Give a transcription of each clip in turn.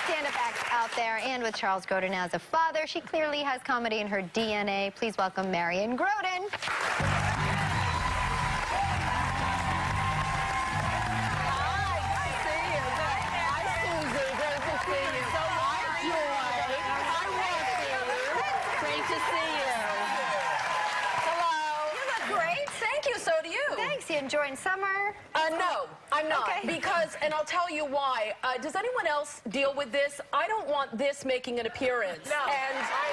stand-up acts out there, and with Charles Grodin as a father, she clearly has comedy in her DNA. Please welcome Marion Grodin. You enjoying summer? No, I'm not. Okay. Because, and I'll tell you why. Does anyone else deal with this? I don't want this making an appearance. No, and I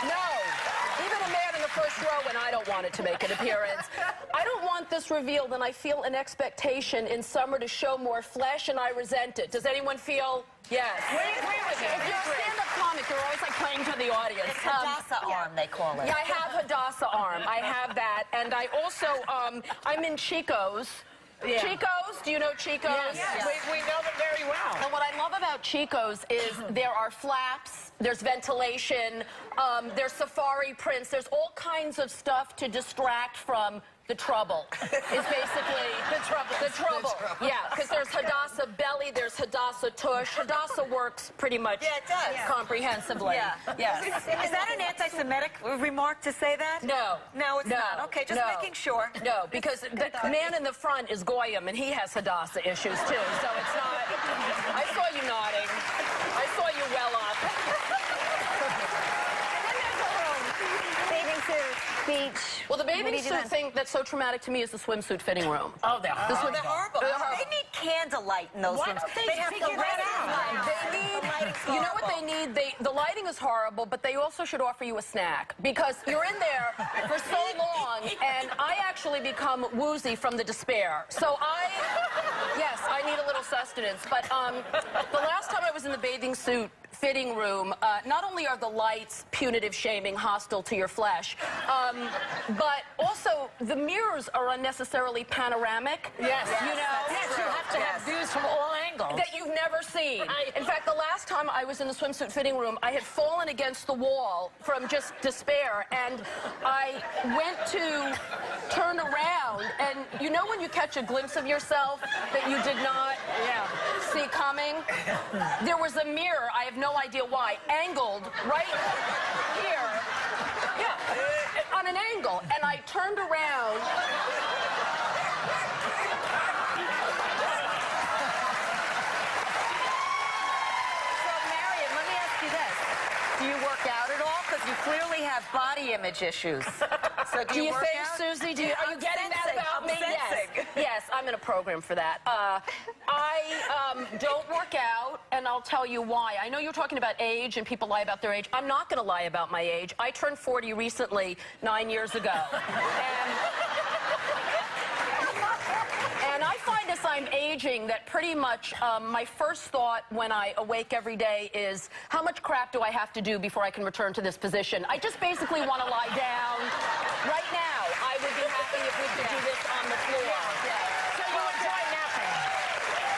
know. No. Even a man in the first row, and I don't want it to make an appearance. I don't want this revealed, and I feel an expectation in summer to show more flesh, and I resent it. Does anyone feel? Yes. We agree with you. If you're a stand-up comic, you're always like playing to the audience. It's Hadassah arm, they call it. Yeah, I have Hadassah arm. I have that. And I also, I'm in Chico's. Yeah. Chico's? Do you know Chico's? Yes. We know them very well. And what I love about Chico's is there are flaps, there's ventilation, there's safari prints, there's all kinds of stuff to distract from the trouble. It's basically the trouble. The trouble. Yeah, because there's Hadassah belly, there's Hadassah tush. Hadassah works pretty much comprehensively. Yeah. Yes. Is that an anti-Semitic remark to say that? No. No, it's not. Okay, just making sure. No, because the man in the front is Goyim, and he has Hadassah issues, too. So it's not... I saw you nodding. I saw you well up. Bathing suit, beach. Well, the bathing suit thing that's so traumatic to me is the swimsuit fitting room. Oh, they're horrible. They're horrible. They need candlelight in those rooms. They have to figure that out. They need, you know what they need? The lighting is horrible, but they also should offer you a snack. Because you're in there for so long, and I actually become woozy from the despair. So yes, I need a little sustenance. But the last time I was in the bathing suit fitting room, not only are the lights punitive, shaming, hostile to your flesh, but also the mirrors are unnecessarily panoramic. Yes. You know? Yes, you have to have views from all angles. That you've never seen. In fact, the last time I was in the swimsuit fitting room, I had fallen against the wall from just despair, and I went to turn around, and you know when you catch a glimpse of yourself that you did not see coming? There was a mirror, I have no idea why, angled right here, on an angle, and I turned around. Do you work out at all? Because you clearly have body image issues. So do you work out? Susie? Are you getting that about me? Yes. Yes, I'm in a program for that. I don't work out, and I'll tell you why. I know you're talking about age, and people lie about their age. I'm not going to lie about my age. I turned 40 recently, 9 years ago. And I find as I'm aging that pretty much my first thought when I awake every day is, how much crap do I have to do before I can return to this position? I just basically want to lie down. Right now, I would be happy if we could do this on the floor. So you enjoy napping?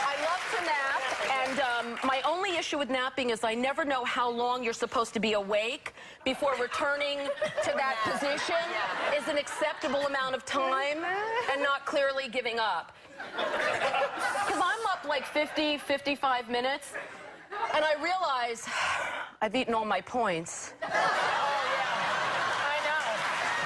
I love to nap, and my only issue with napping is I never know how long you're supposed to be awake before returning to that position is an acceptable amount of time and not clearly giving up. Because I'm up like 50, 55 minutes, and I realize I've eaten all my points. Oh, yeah. I know.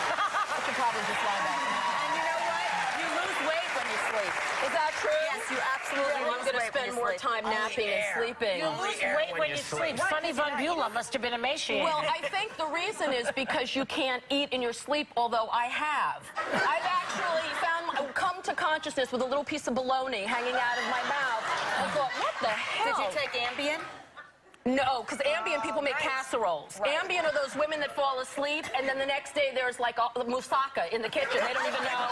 I should probably just lie back. And you know what? You lose weight when you sleep. Is that true? Yes, you absolutely I'm lose going to weight when spend you more sleep. time napping and sleeping. You lose weight when you sleep. Sonny Von Beulah must have been emaciated. Well, I think the reason is because you can't eat in your sleep, although I have. I've actually come to consciousness with a little piece of bologna hanging out of my mouth. I thought, what the hell? Did you take Ambien? No, because Ambien people make casseroles. Right. Ambien are those women that fall asleep, and then the next day there's like a moussaka in the kitchen. They don't even know.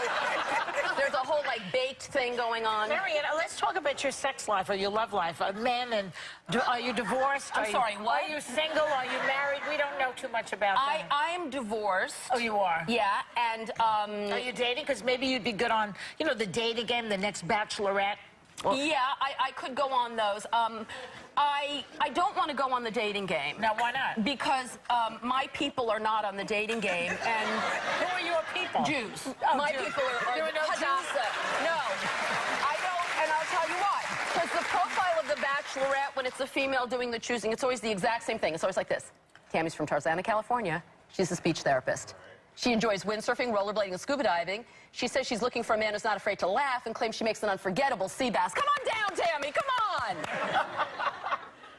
There's a whole like baked thing going on. Marion, let's talk about your sex life or your love life. Men, and are you divorced? I'm sorry, what? Are you single? Are you married? We don't know too much about that. I'm divorced. Oh, you are? Yeah, and Are you dating? Because maybe you'd be good on, you know, the dating game, the next Bachelorette. Well, yeah, I could go on those. I don't want to go on the dating game. Now, why not? Because my people are not on the dating game, and... Who are your people? Jews. Oh, my Jews. people are no Hadassah. No, I don't, and I'll tell you why. Because the profile of The Bachelor Bachelorette, when it's a female doing the choosing, it's always the exact same thing. It's always like this. Tammy's from Tarzana, California. She's a speech therapist. She enjoys windsurfing, rollerblading, and scuba diving. She says she's looking for a man who's not afraid to laugh and claims she makes an unforgettable sea bass. Come on down, Tammy, come on!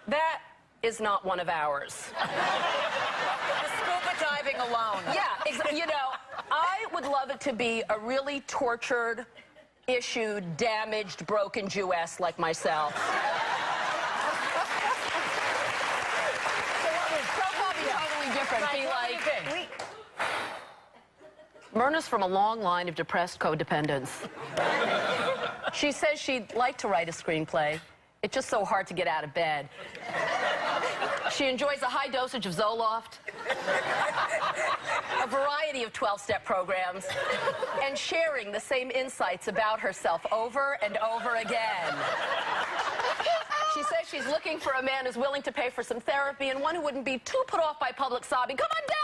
That is not one of ours. The scuba diving alone. Yeah, you know, I would love it to be a really tortured, issued, damaged, broken Jewess like myself. Profile be totally different. Be like, Myrna's from a long line of depressed codependents. She says she'd like to write a screenplay. It's just so hard to get out of bed. She enjoys a high dosage of Zoloft, a variety of 12-step programs, and sharing the same insights about herself over and over again. She says she's looking for a man who's willing to pay for some therapy and one who wouldn't be too put off by public sobbing. Come on down!